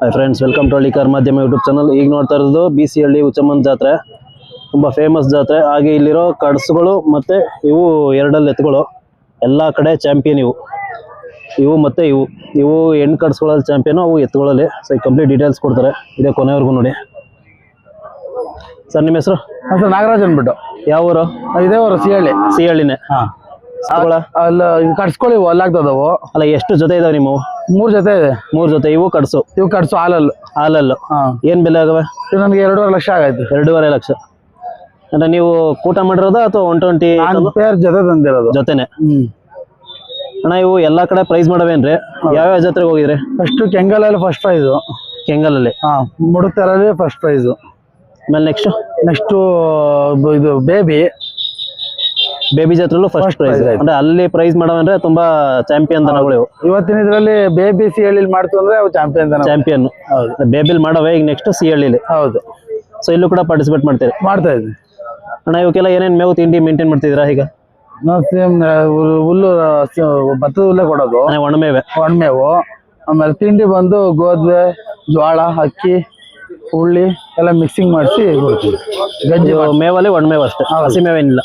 Hi friends, welcome to ಹಳ್ಳಿ car ಮಾಧ್ಯಮ YouTube channel. ಈಗ ನೋಡ್ತಾ ಇರೋದು BC ಹಳ್ಳಿ ಹುಚ್ಚಮ್ಮನ ಜಾತ್ರೆ. ತುಂಬ ಫೇಮಸ್ ಜಾತ್ರೆ. ಹಾಗೆ ಇಲ್ಲಿರೋ ಕಡಸುಗಳು ಮತ್ತು ಇವು ಎರಡಲ್ಲಿ ಎತ್ತುಗಳು ಎಲ್ಲ ಕಡೆ ಚಾಂಪಿಯನ್. ಇವು ಮತ್ತು ಇವು ಹೆಣ್ಣು ಕಡಸುಗಳಲ್ಲಿ ಚಾಂಪಿಯನು, ಅವು ಎತ್ತುಗಳಲ್ಲಿ. ಸೊ ಈ ಕಂಪ್ಲೀಟ್ ಡೀಟೇಲ್ಸ್ ಕೊಡ್ತಾರೆ, ಇದೇ ಕೊನೆವರೆಗೂ ನೋಡಿ. ಸರ್, ನಿಮ್ಮ ಹೆಸರು? ಸರ್ ನಾಗರಾಜ್ ಅಂದ್ಬಿಟ್ಟು. ಯಾವ ಊರು? ಇದೇ ಊರು ಸಿ ಹಳ್ಳಿನೇ. ಅಲ್ಲ ಕಟ್ಸ್ಕೊಳ್ಳಿ ಅಲ್ಲಾಗ್ತದವು. ಅಲ್ಲ, ಎಷ್ಟು ಜೊತೆ ಇದಾವೆ ನಿಮ್ಮವು? 3 ಜೊತೆ ಇದೆ. 3 ಜೊತೆ. ಇವು ಕಡಸು ಹಾಲಲ್ಲು. ಏನ್ ಬೆಲೆ ಆಗವೆ? ನನಗೆ 2.5 ಲಕ್ಷ ಆಗೈತೆ. 2.5 ಲಕ್ಷ ಅಂದ್ರೆ ನೀವು ಕೂಟ ಮಾಡಿರೋದ ಅಥವಾ 120 ಪೇರ್ ಜೊತೆ ತಂದಿರೋದು? ಜೊತೆನೆ. ಅಣ್ಣ, ಇವು ಎಲ್ಲಾ ಕಡೆ ಪ್ರೈಸ್ ಮಾಡವೇನ್ರಿ? ಯಾವ್ಯಾವ ಜಾತ್ರೆಗೆ ಹೋಗಿದ್ರಿ? ಫಸ್ಟ್ ಕೆಂಗಲಲ್ಲಿ ಫಸ್ಟ್ ಪ್ರೈಸ್. ಕೆಂಗಲಲ್ಲಿ? ಮುಡುತ್ತರಲ್ಲಿ ಫಸ್ಟ್ ಪ್ರೈಸ್. ಆಮೇಲೆ ನೆಕ್ಸ್ಟ್ ಇದು ಬೇಬಿ ಜಾತ್ರೆಲ್ಲೂ ಫಸ್ಟ್ ಪ್ರೈಸ್. ಅಂದ್ರೆ ಅಲ್ಲಿ ಪ್ರೈಸ್ ಮಾಡವಂದ್ರೆ ತುಂಬಾ ಚಾಂಪಿಯನ್ ದನಗಳು ಇವು. ಇವತ್ತಿನ ಇದ್ರಲ್ಲಿ ಬೇಬಿ ಸಿ ಹಳ್ಳಿ ಮಾಡ್ತು ಅಂದ್ರೆ ಅವು ಚಾಂಪಿಯನ್. ಬೇಬಿಲ್ ಮಾಡವೆ. ಈಗ ನೆಕ್ಸ್ಟ್ ಸಿ ಹಳ್ಳಿಲಿ. ಹೌದು. ಸೊ ಇಲ್ಲೂ ಕೂಡ ಪಾರ್ಟಿಸಿಪೇಟ್ ಮಾಡ್ತಾ ಇದ್ವಿ. ಅಣ್ಣ, ಇವಕ್ಕೆಲ್ಲ ಏನೇನ್ ಮೇವು ತಿಂಡಿ ಮೇಂಟೈನ್ ಮಾಡ್ತಿದ್ದೀರಾ ಈಗ? ಹುಲ್ಲು, ಭತ್ತದ ಹುಲ್ಲೇ ಕೊಡೋದು. ಒಣಮೇವು. ಆಮೇಲೆ ತಿಂಡಿ ಬಂದು ಗೋಧಿ, ಜೋಳ, ಅಕ್ಕಿ, ಹುಳ್ಳಿ ಎಲ್ಲ ಮಿಕ್ಸಿಂಗ್ ಮಾಡಿಸಿ ಕೊಡ್ತೀವಿ. ಗಂಜಿ ಮೇವಲ್ಲಿ ಒಣಮೇವು ಅಷ್ಟೇ, ಹಸಿ ಮೇವೇನಿಲ್ಲ.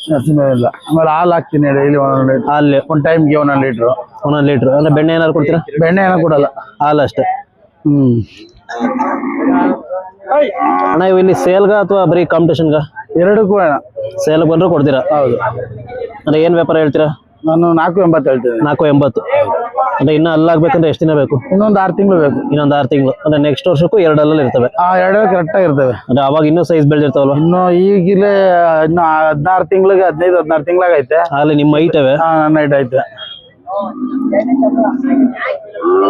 ಆಮೇಲೆ ಹಾಲು ಹಾಕ್ತೀನಿ ಡೈಲಿ. ಹಾಲು ಒಂದ್ ಟೈಮ್ಗೆ 1 ಲೀಟ್ರು. 1 ಲೀಟ್ರ್. ಅಂದ್ರೆ ಬೆಣ್ಣೆ ಏನಾದ್ರು ಕೊಡ್ತೀರಾ? ಬೆಣ್ಣೆ ಏನೋ ಕೊಡಲ್ಲ, ಹಾಲು ಅಷ್ಟೇ. ಅಣ್ಣ, ಇವು ಇಲ್ಲಿ ಸೇಲ್ಗ ಅಥವಾ ಬರೀ ಕಾಂಪಿಟೇಷನ್ಗ? ಎರಡಕ್ಕೂ ಸೇಲ್ ಬಂದ್ರು ಕೊಡ್ತೀರಾ? ಹೌದು. ಅಂದ್ರೆ ಏನ್ ವ್ಯಾಪಾರ ಹೇಳ್ತೀರಾ? ನಾನು 4.80 ಹೇಳ್ತೀನಿ. 4.80. ಅಂದ್ರೆ ಇನ್ನ ಅಲ್ಲಾಗ್ಬೇಕಂದ್ರೆ ಎಷ್ಟು ದಿನ ಬೇಕು? ಇನ್ನೊಂದು 6 ತಿಂಗಳು ಬೇಕು. ಇನ್ನೊಂದು 6 ತಿಂಗಳು. ಅಂದ್ರೆ ನೆಕ್ಸ್ಟ್ ವರ್ಷಕ್ಕೂ 2 ಅಲ್ಲಲ್ಲಿ ಇರ್ತವೆ? 2 ಕರೆಕ್ಟ್ ಆಗಿರ್ತವೆ. ಅಂದ್ರೆ ಅವಾಗ ಇನ್ನೂ ಸೈಜ್ ಬೆಳೆದಿರ್ತಾವಲ್ವ? ಇನ್ನು ಈಗಿಲ್ಲೇ ಇನ್ನು 16 ತಿಂಗಳಿಗೆ 15-16 ತಿಂಗಳಾಗೈತೆ. ಅಲ್ಲಿ ನಿಮ್ಮ ಹೈಟ್ ಅವೆ? ನನ್ನ ಹೈಟ್ ಐತೆ.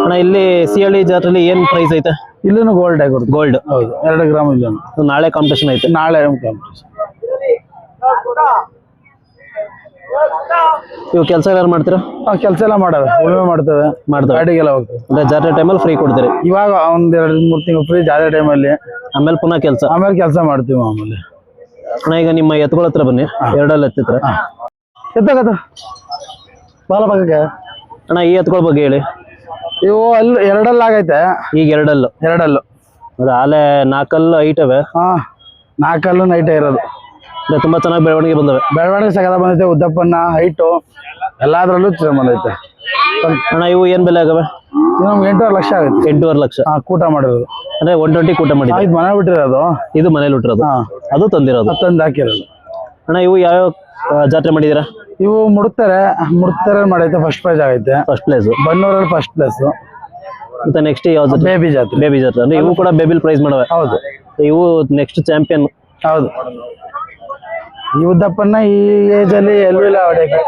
ಅಣ್ಣ, ಇಲ್ಲಿ ಸಿ ಹಳ್ಳಿ ಜಾತ್ರೆಲಿ ಏನ್ ಪ್ರೈಸ್ ಐತೆ? ಇಲ್ಲೂ ಗೋಲ್ಡ್ ಆಗಿ ಗೋಲ್ಡ್. ಹೌದು, 2 ಗ್ರಾಮ್ ಇಲ್ಲ. ನಾಳೆ ಕಾಂಪಿಟೇಷನ್ ಐತೆ? ನಾಳೆ ಕಾಂಪಿಟೇಷನ್. ಇವು ಕೆಲಸ ಯಾರು ಮಾಡ್ತೀರಾ? ಕೆಲಸ ಎಲ್ಲ ಮಾಡವೆ. ಉಳುಮೆ ಮಾಡ್ತೇವೆ, ಗಾಡಿಗೆಲ್ಲ ಹೋಗ್ತೇವೆ. ಅಂದ್ರೆ ಜಾತ್ರೆ ಟೈಮಲ್ಲಿ ಫ್ರೀ ಕೊಡ್ತೀರಿ? ಇವಾಗ 1-2-3 ತಿಂಗಳು ಫ್ರೀ ಜಾತ್ರೆ ಟೈಮಲ್ಲಿ. ಆಮೇಲೆ ಪುನಃ ಕೆಲಸ ಮಾಡ್ತೀವಿ ಮಾಮೂಲಿ. ಅಣ್ಣ, ಈಗ ನಿಮ್ಮ ಎತ್ತುಗಳ ಹತ್ರ ಬನ್ನಿ. ಎರಡಲ್ಲಿ ಎತ್ತಿತ್ರ ಬಾಲ ಭಾಗಕ್ಕೆ. ಅಣ್ಣ, ಈ ಎತ್ತುಗಳ ಬಗ್ಗೆ ಹೇಳಿ. ಇವು ಅಲ್ಲಿ 2 ಆಗೈತೆ. ಈಗ 2 ಅಂದ್ರೆ ಆಲೆ 4 ಹೈಟ್ ಅವೆ. 4 ನೈಟ್ ಇರೋದು. ತುಂಬಾ ಚೆನ್ನಾಗಿ ಬೆಳವಣಿಗೆ ಬಂದವೆ. ಬೆಳವಣಿಗೆ ಸಗದ ಬಂದೈತೆ. ಉದ್ದಪ್ಪನ್ನ, ಹೈಟು ಎಲ್ಲಾದ್ರಲ್ಲೂ ಚೆನ್ನಾಗಿ ಬಂದೈತೆ. ಅಣ್ಣ, ಇವು ಏನ್ ಬೆಲೆ ಆಗವೆ? ನಮ್ಗೆ 8.5 ಲಕ್ಷ ಆಗುತ್ತೆ. 8.5 ಲಕ್ಷ. ಕೂಟ ಮಾಡಿರೋದು. ಅಂದ್ರೆ 120 ಕೂಟ ಮಾಡಿ. ಇದು ಮನೆ ಬಿಟ್ಟಿರೋದು. ಇದು ಮನೇಲಿ ಬಿಟ್ಟಿರೋದು. ಅದು ತಂದಿರೋದು. ತಂದು ಹಾಕಿರೋದು. ಅಣ್ಣ, ಇವು ಯಾವ್ಯಾವ ಜಾತ್ರೆ ಮಾಡಿದೀರಾ? ಇವು ಮುಡುತ್ತಾರೆ ಮಾಡೈತೆ. ಫಸ್ಟ್ ಪ್ರೈಸ್ ಆಗೈತೆ. ಫಸ್ಟ್ ಪ್ಲೇಸ್ ಬನ್ನೂರಲ್ಲಿ ಫಸ್ಟ್ ಪ್ಲೇಸ್. ಮತ್ತೆ ನೆಕ್ಸ್ಟ್ ಯಾವ ಜಾತ್ರೆ? ಬೇಬಿ ಜಾತ್ರೆ. ಅಂದ್ರೆ ಇವು ಕೂಡ ಬೇಬಿಲ್ ಪ್ರೈಸ್ ಮಾಡವೆ? ಹೌದು. ಇವು ನೆಕ್ಸ್ಟ್ ಚಾಂಪಿಯನ್. ಹೌದು. ಈ ಉದ್ದಪ್ಪನ್ನ ಈ ಏಜ್ ಅಲ್ಲಿ ಎಲ್ಲೂ ಇಲ್ಲ ಹೊಡೆಯಕ್ಕೆ.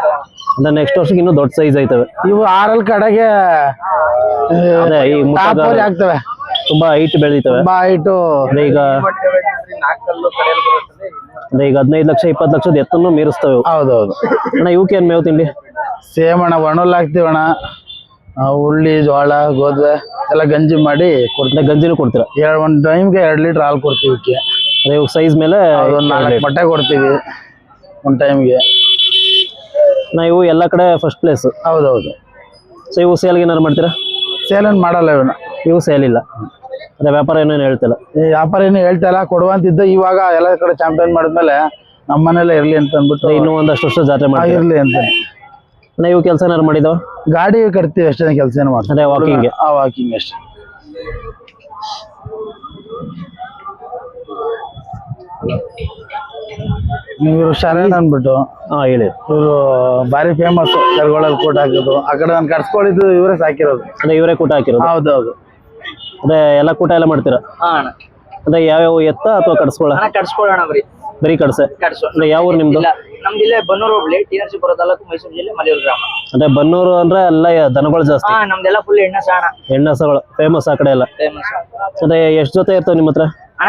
ಅಂದ್ರೆ ನೆಕ್ಸ್ಟ್ ವರ್ಷಕ್ಕೆ ಇನ್ನೂ ದೊಡ್ಡ ಸೈಜ್ ಐತವೆ. ಇವು 6 ಕಡೆಗೆ ಆಗ್ತವೆ. ತುಂಬಾ ಹೈಟ್ ಬೆಳೀತವೆ. ಈಗ 15 ಲಕ್ಷ 20 ಲಕ್ಷದ ಎತ್ತನ್ನು ಮೀರಿಸ್ತವೆ. ಹೌದೌದು. ಅಣ್ಣ, ಇವಕ್ಕೆ ಏನ್ ಮೇವು ತಿಂಡಿ? ಸೇಮ್ ಅಣ್ಣ, ಒಣಲ್ ಹಾಕ್ತಿವಣ್ಣ. ಹುಳ್ಳಿ, ಜೋಳ, ಗೋಧಿ ಎಲ್ಲ ಗಂಜಿ ಮಾಡಿ ಕೊಡ್ತೀವಿ. ಗಂಜಿನೂ ಕೊಡ್ತೀರಾ? ಒಂದು ಟೈಮ್ಗೆ 2 ಲೀಟರ್ ಹಾಲು ಕೊಡ್ತೀವಿ. ಇವು ಸೈಜ್ ಮೇಲೆ 4 ಮೊಟ್ಟೆ ಕೊಡ್ತೀವಿ ಒಂದು ಟೈಮ್ಗೆ. ಇವು ಎಲ್ಲ ಕಡೆ ಫಸ್ಟ್ ಪ್ಲೇಸ್. ಹೌದೌದು. ಸೊ ಇವು ಸೇಲ್ಗೆ ಏನಾರು ಮಾಡ್ತೀರಾ? ಸೇಲ್ ಏನು ಮಾಡಲ್ಲ ಇವನ್ನ. ಇವು ಸೇಲ್ ಇಲ್ಲ. ಅದೇ ವ್ಯಾಪಾರ ಏನೇನು ಹೇಳ್ತಿಲ್ಲ? ವ್ಯಾಪಾರ ಏನು ಹೇಳ್ತಾ ಇಲ್ಲ, ಕೊಡುವಂತಿದ್ದು. ಇವಾಗ ಎಲ್ಲ ಕಡೆ ಚಾಂಪಿಯನ್ ಮಾಡಿದ್ಮೇಲೆ ನಮ್ಮ ಮನೇಲೆ ಇರ್ಲಿ ಅಂತ ಅಂದ್ಬಿಟ್ಟು ಇನ್ನೂ ಒಂದಷ್ಟು ವರ್ಷ ಜಾತ್ರೆ ಮಾಡಿ ಇರ್ಲಿ ಅಂತ. ಇವು ಕೆಲಸ ಏನಾರು ಮಾಡಿದಾವ? ಗಾಡಿ ಕಟ್ತೀವಿ ಅಷ್ಟೇ, ಕೆಲಸ ಏನು ಮಾಡ್ತೀವಿ. ವಾಕಿಂಗ್ ಅಷ್ಟೇ. ಇವರು ಶರಣ್ ಅಂದ್ಬಿಟ್ಟು. ಹೇಳಿ. ಇವರು ಬಾರಿ ಫೇಮಸ್. ಕರ್ಗೋಳಲ್ಲಿ ಕೂಟ ಹಾಕೋದು. ಆ ಕಡೆ ನಾನು ಕರ್ಸ್ಕೊಂಡಿದ್ದು ಇವರೇ ಸಾಕಿರೋದು. ಅಂದ್ರೆ ಇವರೇ ಕೂಟ ಹಾಕಿರೋದು? ಹೌದೌದು. ಅದೇ ಎಲ್ಲ ಕೂಟ ಎಲ್ಲ ಮಾಡ್ತೀರಾ? ಅಂದ್ರೆ ಯಾವ್ಯಾವ ಎತ್ತ ಅಥವಾ ಕಟ್ಸ್ಕೊಳ್ಳೋಣ? ಬರೀ ಕಡ್ಸೆ. ಅಂದ್ರೆ ಯಾವ ಊರು ನಿಮ್ದು? ನಮ್ದು ಇಲ್ಲೇ ಬನ್ನೂರು ಹೋಬಳಿ, ಟಿ ನರಸೀಪುರ ತಾಲೂಕು, ಮೈಸೂರು ಜಿಲ್ಲೆ, ಮಲೆಯೂರು ಗ್ರಾಮ. ಅಂದ್ರೆ ಬನ್ನೂರು ಅಂದ್ರೆ ಎಲ್ಲ ದನಗಳು ಜಾಸ್ತಿ? ನಮ್ದೆಲ್ಲ ಫುಲ್ ಹೆಣ್ಣಸಗಳು ಫೇಮಸ್ ಆ ಕಡೆ ಎಲ್ಲ. ಅಂದ್ರೆ ಎಷ್ಟು ಜೊತೆ ಇರ್ತವೆ ನಿಮ್ಮ ಹತ್ರ?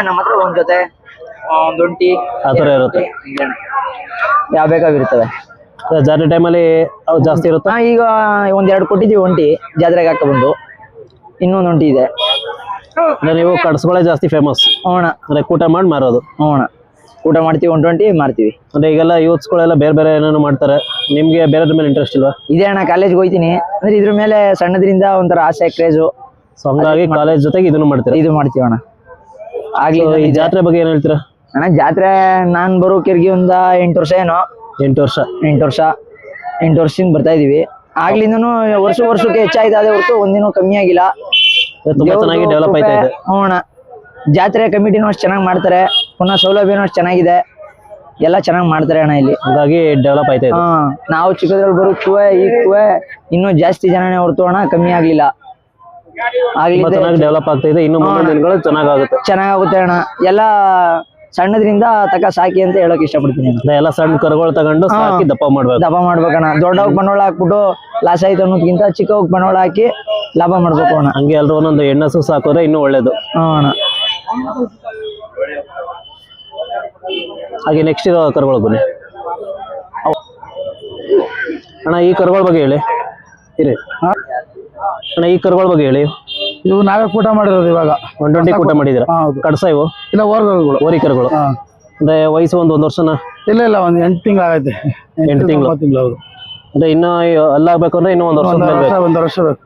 ನಮ್ಮ ಹತ್ರ ಒಂದ್ ಜೊತೆ, ಒಂದ್ ಒಂಟಿ ಆ ತರ ಇರುತ್ತೆ. ಯಾವ ಬೇಕಾಗಿರ್ತವೆ. ಜಾತ್ರೆ ಟೈಮಲ್ಲಿ ಅವು ಜಾಸ್ತಿ ಇರುತ್ತೆ? ಈಗ 1-2 ಕೊಟ್ಟಿದ್ದೀವಿ ಒಂಟಿ, ಜಾತ್ರೆಗೆ ಹಾಕ ಬಂದು. ಇನ್ನೊಂದು ಒಂಟಿ ಇದೆ. ಅಂದ್ರೆ ನೀವು ಕಡಸುಗಳೇ ಜಾಸ್ತಿ ಫೇಮಸ್? ಅಂದ್ರೆ ಕೂಟ ಮಾಡಿ ಮಾರೋದು? ಊಟ ಮಾಡ್ತೀವಿ, 120 ಮಾರ್ತೀವಿ. ಅಂದ್ರೆ ಈಗೆಲ್ಲ ಯೂತ್ಸ್ಗಳೆಲ್ಲ ಬೇರೆ ಬೇರೆ ಏನೇನೋ ಮಾಡ್ತಾರೆ, ನಿಮ್ಗೆ ಬೇರೆದ್ರ ಮೇಲೆ ಇಂಟ್ರೆಸ್ಟ್ ಇಲ್ವಾ? ಇದೆ ಅಣ್ಣ, ಕಾಲೇಜ್ಗೆ ಹೋಗ್ತೀನಿ ಅಂದ್ರೆ ಇದ್ರ ಮೇಲೆ ಸಣ್ಣದ್ರಿಂದ ಒಂಥರ ಆಸೆ, ಕ್ರೇಜು. ಸೊ ಹಂಗಾಗಿ ಕಾಲೇಜ್ ಜೊತೆಗೆ ಇದನ್ನು ಮಾಡ್ತೀರಾ. ಇದು ಮಾಡ್ತೀವಿ ಅಣ್ಣ. ಆಗ್ಲಿ So, ಈ ಜಾತ್ರೆ ಬಗ್ಗೆ ಏನ್ ಹೇಳ್ತೀರಾ? ಅಣ್ಣ ಜಾತ್ರೆ ನಾನ್ ಬರೋ ಕೆರ್ಗಿ ಒಂದ 8 ವರ್ಷ ಏನೋ 8 ವರ್ಷ 8 ವರ್ಷದಿಂದ ಬರ್ತಾ ಇದೀವಿ. ಆಗ್ಲಿಂದನು ವರ್ಷಕ್ಕೆ ಹೆಚ್ಚಾಯ್ತು, ಅದೇ ಹೊರತು ಒಂದಿನೂ ಕಮ್ಮಿ ಆಗಿಲ್ಲ. ತುಂಬಾ ಚೆನ್ನಾಗಿ ಡೆವಲಪ್ ಆಯ್ತಾ ಇದೆ. ಹ್ಞೂ ಅಣ್ಣ, ಜಾತ್ರೆ ಕಮಿಟಿನೂ ಅಷ್ಟು ಚೆನ್ನಾಗಿ ಮಾಡ್ತಾರೆ, ಪುನಃ ಸೌಲಭ್ಯನೂ ಅಷ್ಟು ಚೆನ್ನಾಗಿದೆ, ಎಲ್ಲ ಚೆನ್ನಾಗಿ ಮಾಡ್ತಾರೆ ಅಣ್ಣ ಇಲ್ಲಿ. ಹಾಗಾಗಿ ಡೆವಲಪ್ ಆಯ್ತಾ ಇದೆ. ನಾವು ಚಿಕ್ಕದ್ರಲ್ಲಿ ಬರೋಕ್ಕೂ ಈಗೂ ಇನ್ನೂ ಜಾಸ್ತಿ ಜನನೇ ಹೊರತು ಅಣ್ಣ, ಕಮ್ಮಿ ಆಗ್ಲಿಲ್ಲ. ತುಂಬಾ ಚೆನ್ನಾಗಿ ಡೆವಲಪ್ ಆಗ್ತಾ ಇದೆ. ಇನ್ನು ಮುಂದಿನ ದಿನಗಳು ಚೆನ್ನಾಗುತ್ತೆ ಅಣ್ಣ. ಎಲ್ಲ ಸಣ್ಣದ್ರಿಂದ ತಕ ಸಾಕಿ ಅಂತ ಹೇಳಕ್ ಇಷ್ಟಪಡ್ತೀನಿ. ಎಲ್ಲ ಸಣ್ಣ ಕರುಗಳು ತಗೊಂಡು ಸಾಕಿ ದಪ್ಪ ಮಾಡ್ಬೇಕಣ್ಣ. ದೊಡ್ಡವಾಗ ಬಂಡವಾಳ ಹಾಕ್ಬಿಟ್ಟು ಲಾಸ್ ಆಯ್ತು ಅನ್ನೋದಕ್ಕಿಂತ ಚಿಕ್ಕವಾಗ ಬಂಡವಾಳ ಹಾಕಿ ಲಾಭ ಮಾಡ್ಬೇಕು ಅಣ್ಣ. ಹಂಗೆ ಎಲ್ರು ಒಂದೊಂದು ಹೆಣ್ಣಸು ಸಾಕೋದ್ರೆ ಇನ್ನೂ ಒಳ್ಳೇದು. ಅಣ್ಣ. ಹಾಗೆ ನೆಕ್ಸ್ಟ್ ಇರೋ ಕರುಗಳು ಬನ್ನಿ ಅಣ್ಣ. ಈ ಕರುಗಳ ಬಗ್ಗೆ ಹೇಳಿ. ಅಣ್ಣ ಈ ಕರುಗಳ ಬಗ್ಗೆ ಹೇಳಿ. ಇವು ನಾವೇ ಕೂಟ ಮಾಡಿರೋದು ಇವಾಗ. 120 ಕೂಟ ಮಾಡಿದಿರ? ಕಡ್ಸ ಇವು ಇಲ್ಲ ಓರ್ಗರುಗಳು, ಓರಿ ಕರುಗಳು. ಅಂದ್ರೆ ವಯಸ್ಸು ಒಂದು ವರ್ಷನ? ಇಲ್ಲ ಒಂದ್ 8 ತಿಂಗಳು ಆಗೈತೆ. 8 ತಿಂಗಳು. ಹೌದು. ಅಂದ್ರೆ ಇನ್ನು ಅಲ್ಲಾಗ್ಬೇಕು ಅಂದ್ರೆ ಇನ್ನೂ ಒಂದು ವರ್ಷ ಬೇಕು.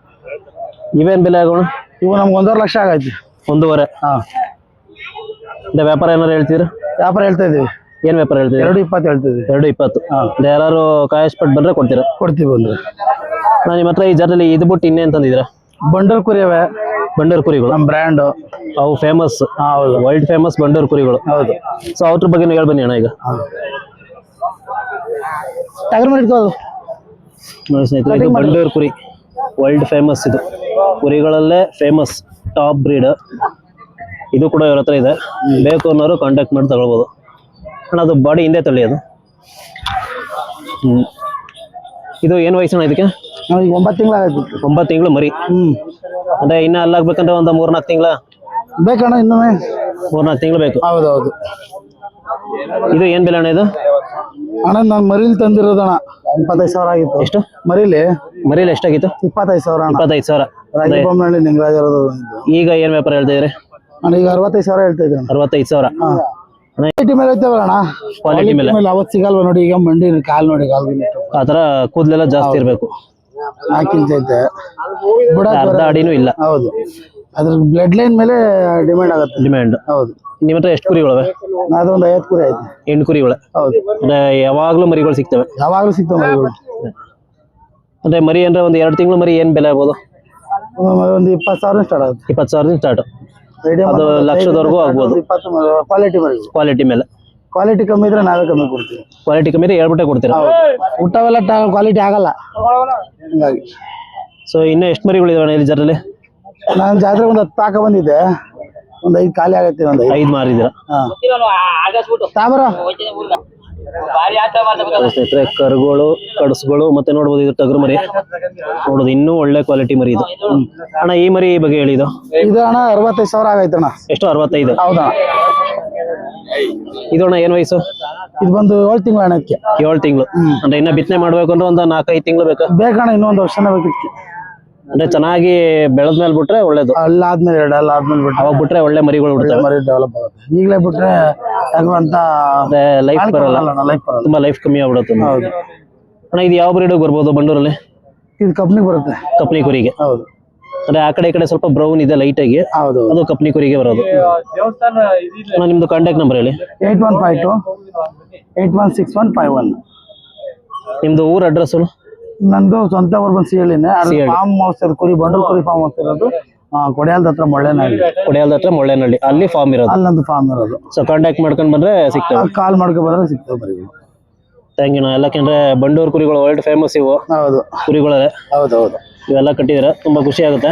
ಇವೇನ್ ಬೆಲೆ ಆಗೋಣ? ಇವು ನಮ್ಗೆ 1.5 ಲಕ್ಷ ಆಗೈತಿ. 1.5. ಅಂದ್ರೆ ವ್ಯಾಪಾರ ಏನಾರು ಹೇಳ್ತೀರಾ? ವ್ಯಾಪಾರ ಹೇಳ್ತಾ ಇದೀವಿ. ಏನ್ ವ್ಯಾಪಾರ ಹೇಳ್ತೀವಿ? 2.20 ಹೇಳ್ತಿದ್ವಿ. 2.20. ಯಾರು ಕಾಯಸ್ಪಟ್ಟು ಬಂದ್ರೆ ಕೊಡ್ತೀರಾ? ಕೊಡ್ತೀವಿ ಬಂದ್ರೆ. ನಾನು ನಿಮ್ಮ ಹತ್ರ ಈ ಜಾತ್ರೆಲಿ ಇದು ಬಿಟ್ಟು ಇನ್ನೇನ್ ತಂದಿದ್ದೀರಾ? ಬಂಡೂರ್ ಕುರಿ ಅವೆ. ಬಂಡೂರ್ ಕುರಿಗಳು ನಮ್ ಬ್ರ್ಯಾಂಡ್. ಅವು ಫೇಮಸ್. ಹೌದು, ವರ್ಲ್ಡ್ ಫೇಮಸ್ ಬಂಡೂರ್ ಕುರಿಗಳು. ಹೌದು. ಸೊ ಅವ್ರ ಬಗ್ಗೆ ಹೇಳ್ ಬನ್ನಿ ಅಣ್ಣ. ಈಗ ನೋಡಿ ಸ್ನೇಹಿತರೆ, ಇದು ಬಂಡೂರ್ ಕುರಿ ವರ್ಲ್ಡ್ ಫೇಮಸ್. ಇದು ಕುರಿಗಳಲ್ಲೇ ಫೇಮಸ್ ಟಾಪ್ ಬ್ರೀಡ್. ಇದು ಕೂಡ ಇವ್ರ ಹತ್ರ ಇದೆ. ಬೇಕು ಅನ್ನೋರು ಕಾಂಟ್ಯಾಕ್ಟ್ ಮಾಡಿ ತಗೊಳ್ಬೋದು ಅಣ್ಣ. ಅದು ಬಾಡಿ ಹಿಂದೆ ತಳ್ಳಿ ಅದು. ಇದು ಏನು ವಯಸ್ಸಣ್ಣ ಇದಕ್ಕೆ? 9 ತಿಂಗಳು ಆಗೈತಿ. 9 ತಿಂಗಳು ಮರಿ. ಅಂದ್ರೆ ಇನ್ನ ಅಲ್ಲಾಗ್ಬೇಕಂದ್ರೆ ಒಂದು 3-4 ತಿಂಗಳ ಬೇಕಣ್ಣ. ಇನ್ನೂ 3-4 ತಿಂಗಳು ಬೇಕು. ಹೌದೌದು. ಇದು ಏನ್ ಬೆಲೆ ಅಣ್ಣ ಇದು? ಅಣ್ಣ ನಾನು ಮರಿಲಿ ತಂದಿರೋದಣ್ಣ 25,000 ಆಗಿತ್ತು. ಎಷ್ಟು ಮರಿಲಿ ಎಷ್ಟಾಗಿತ್ತು? 25,000. 25,000. ರಾಜಬೊಮ್ಮನಹಳ್ಳಿ ನಿಂಗರಾಜ. ಈಗ ಏನ್ ವ್ಯಾಪಾರ ಹೇಳ್ತಾ ಇದ್ರಿ? ಅಣ್ಣ ಈಗ 65,000 ಹೇಳ್ತಾ ಇದ್ರಿ. 65,000. ಕ್ವಾಲಿಟಿ ಮೇಲೆ ಐತವಲ್ಲ. ಕ್ವಾಲಿಟಿ ಮೇಲೆ ಅವತ್ತು ಸಿಗಲ್ವ ನೋಡಿ. ಈಗ ಮಂಡಿ ಕಾಲ್ ನೋಡಿ, ಆತರ ಕೂದಲೆಲ್ಲ ಜಾಸ್ತಿ ಇರ್ಬೇಕು. 4 ಇಂಚ್ ಐತೆ. ಅರ್ಧ ಅಡಿನೂ ಇಲ್ಲ. ಹೌದು, ಅದ್ರ ಬ್ಲಡ್ ಲೈನ್ ಮೇಲೆ ಡಿಮ್ಯಾಂಡ್ ಆಗುತ್ತೆ. ಡಿಮ್ಯಾಂಡ್. ಹೌದು. ನಿಮ್ಮ ಹತ್ರ ಎಷ್ಟು ಕುರಿಗಳವೆ? ಅದೊಂದು 50 ಕುರಿ ಐತೆ. 8 ಕುರಿಗಳು. ಹೌದು. ಅಂದ್ರೆ ಯಾವಾಗ್ಲೂ ಮರಿಗಳು ಸಿಗ್ತವೆ? ಯಾವಾಗ್ಲೂ ಸಿಗ್ತವೆ ಮರಿಗಳು. ಅಂದ್ರೆ ಮರಿ ಅಂದ್ರೆ ಒಂದು 2 ತಿಂಗಳು ಮರಿ ಏನ್ ಬೆಲೆ ಆಗ್ಬೋದು? ಒಂದು 20,000 ಸ್ಟಾರ್ಟ್ ಆಗುತ್ತೆ. 20,000 ಸ್ಟಾರ್ಟ್. ಅದು ಲಕ್ಷದವರೆಗೂ ಆಗ್ಬೋದು. ಕ್ವಾಲಿಟಿ ಮೇಲೆ. ಕ್ವಾಲಿಟಿ ಕಮ್ಮಿ ಇದ್ರೆ ನಾವೇ ಕಮ್ಮಿ ಕೊಡ್ತೀವಿ. ಕ್ವಾಲಿಟಿ ಕಮ್ಮಿ ಇದ್ರೆ ಹೇಳ್ಬಿಟ್ಟೆ ಕೊಡ್ತೀರಾ? ಊಟವೆಲ್ಲ ಕ್ವಾಲಿಟಿ ಆಗಲ್ಲ ಹಿಂಗಾಗಿ. ಸೊ ಇನ್ನು ಎಷ್ಟು ಮರಿಗಳಿದಾವೆ ಇಲ್ಲಿ ಜಾತ್ರೆಲಿ? ನಾನು ಜಾತ್ರೆ ಒಂದು 10 ತಾಕ ಬಂದಿದ್ದೆ. ಒಂದು 5 ಖಾಲಿ ಆಗೈತೆ. ಒಂದು 5 ಮಾರಿದ್ದೀರಾ? ಸ್ನೇಹಿತರೆ, ಕರುಗಳು, ಕಡಸುಗಳು ಮತ್ತೆ ನೋಡ್ಬೋದು ಇದು ಟಗರು ಮರಿ. ನೋಡೋದು ಇನ್ನೂ ಒಳ್ಳೆ ಕ್ವಾಲಿಟಿ ಮರಿ ಇದು. ಅಣ್ಣ ಈ ಮರಿ ಬಗ್ಗೆ ಹೇಳಿ. ಇದು ಅಣ್ಣ 65,000 ಆಗೈತೆ ಅಣ್ಣ. ಎಷ್ಟು? 65. ಹೌದಾ? ಇದು ಅಣ್ಣ ಏನ್ ವಯಸ್ಸು? ಇದು ಬಂದು 7 ತಿಂಗಳು ಅಣ್ಣಕ್ಕೆ. 7 ತಿಂಗಳು. ಅಂದ್ರೆ ಇನ್ನ ಬಿತ್ತನೆ ಮಾಡ್ಬೇಕು ಅಂದ್ರೆ ಒಂದು 4-5 ತಿಂಗಳು ಬೇಕಾ? ಬೇಕಣ್ಣ, ಇನ್ನೊಂದು ವರ್ಷನೇ ಬೇಕಿತ್ತು. ಅಂದ್ರೆ ಚೆನ್ನಾಗಿ ಬೆಳೆದ್ಮೇಲೆ ಬಿಟ್ರೆ ಒಳ್ಳೇದು. ಅಲ್ಲಾದ್ಮೇಲೆ 2 ಅಲ್ಲಾದ್ಮೇಲೆ ಬಿಟ್ರೆ ಅವಾಗ ಬಿಟ್ರೆ ಒಳ್ಳೆ ಮರಿಗಳು ಬಿಡ್ತವೆ. ಮರಿ ಡೆವಲಪ್ ಆಗುತ್ತೆ. ಈಗಲೇ ಬಿಟ್ರೆ ಯಾಕಂತ ಲೈಫ್ ಬರಲ್ಲ. ತುಂಬಾ ಲೈಫ್ ಕಮ್ಮಿ ಆಗ್ಬಿಡುತ್ತೆ. ಹೌದು ಅಣ್ಣ ಇದು ಯಾವ ಬ್ರೀಡ್ ಬರ್ಬೋದು ಬಂಡೂರಲ್ಲಿ? ಇದು ಕಪ್ನಿ ಬರುತ್ತೆ. ಕಪ್ನಿ ಕುರಿಗೆ. ಹೌದು. ಅಂದ್ರೆ ಆ ಕಡೆ ಈ ಕಡೆ ಸ್ವಲ್ಪ ಬ್ರೌನ್ ಇದೆ ಲೈಟ್ ಆಗಿ. ಹೌದು, ಅದು ಕಪ್ನಿ ಕುರಿಗೆ ಬರೋದು. ನಿಮ್ದು ಕಾಂಟ್ಯಾಕ್ಟ್ ನಂಬರ್ ಹೇಳಿ. 8152 816151. ನಿಮ್ದು ಊರ್ ಅಡ್ರೆಸ್? ನಂದು ಸ್ವಂತ ಊರು ಬಂದು ಸಿಹಳ್ಳಿನೇ. ಫಾರ್ಮ್ ಹೌಸ್ ಕುರಿ, ಬಂಡೂರು ಕುರಿ ಫಾರ್ಮ್ ಹೌಸ್ ಇರೋದು ಕೊಡಿಯಾಲದ ಹತ್ರ ಮೊಳ್ಳೆನಹಳ್ಳಿ. ಅಲ್ಲಿ ಫಾರ್ಮ್ ಇರೋದು? ಅಲ್ಲಿ ನಂದು ಫಾರ್ಮ್ ಇರೋದು. ಸೊ ಕಾಂಟ್ಯಾಕ್ಟ್ ಮಾಡ್ಕೊಂಡು ಬಂದ್ರೆ ಸಿಗ್ತವೆ? ಕಾಲ್ ಮಾಡ್ಕೊಂಡು ಬಂದ್ರೆ ಸಿಗ್ತವೆ ಮರಿಗಳು. Thank you. ಯಾಕಂದ್ರೆ ಬಂಡೂರು ಕುರಿಗಳು ವರ್ಲ್ಡ್ ಫೇಮಸ್ ಇವು. ಹೌದು, ಕುರಿಗಳೇ. ಹೌದೌದು. ಇವೆಲ್ಲ ಕಟ್ಟಿದ್ರೆ ತುಂಬಾ ಖುಷಿ ಆಗುತ್ತೆ.